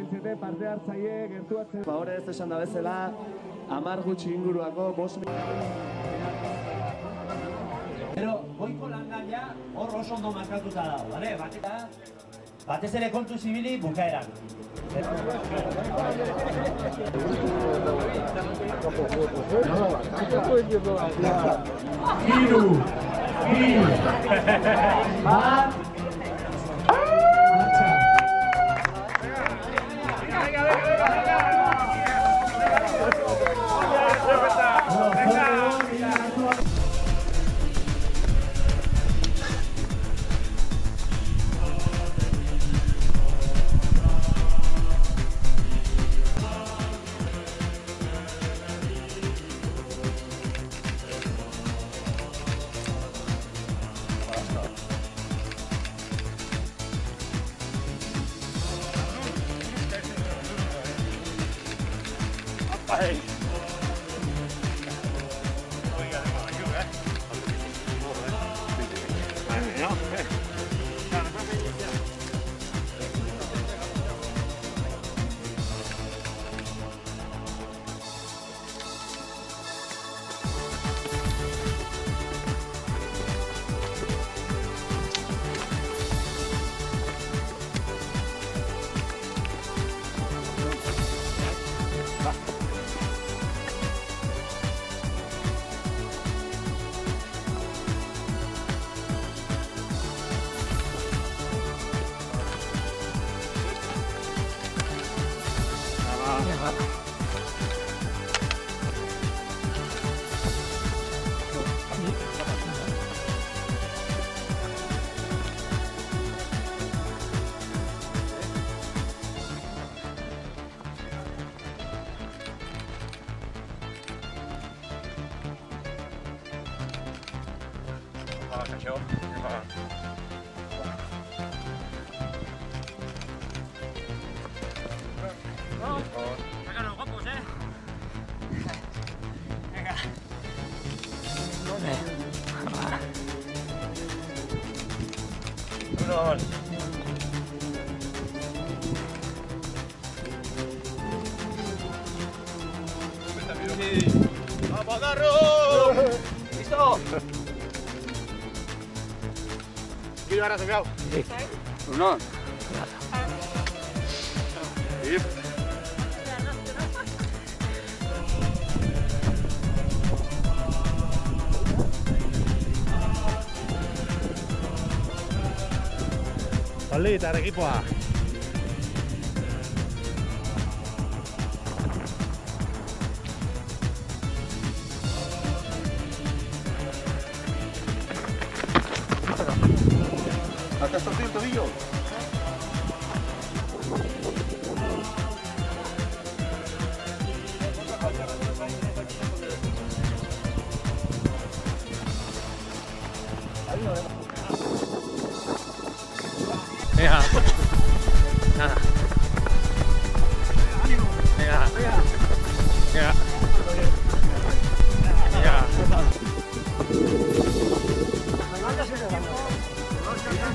biltzete parte hartzaile gertuatzen. Ba, hori ez esan da bezala, 10 gutxi inguruako 5 Pero, goiko langaia hor oso ondo markatuta dago, bale? Batez ere kontu zibili bukaeran. Hiru, bi, bat. Sácanos guapos, Venga. Vámonos. ¡Vamos, Darro! ¡Listo! ¿Quieres ahora soñado? Sí. ¿No? Sí. Talde eta ekipoa. ¿Hasta estos el tobillo? Venga. Nada. Venga. Venga.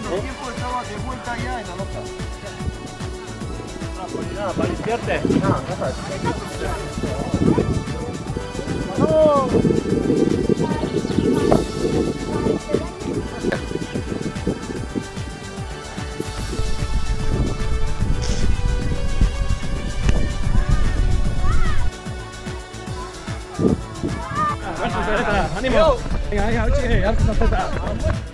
El tiempo estaba de vuelta ya en la loca. Nada, para limpiarte. Nada, gracias. ¡Ánimo! Venga, venga, oye, hartu zapeta.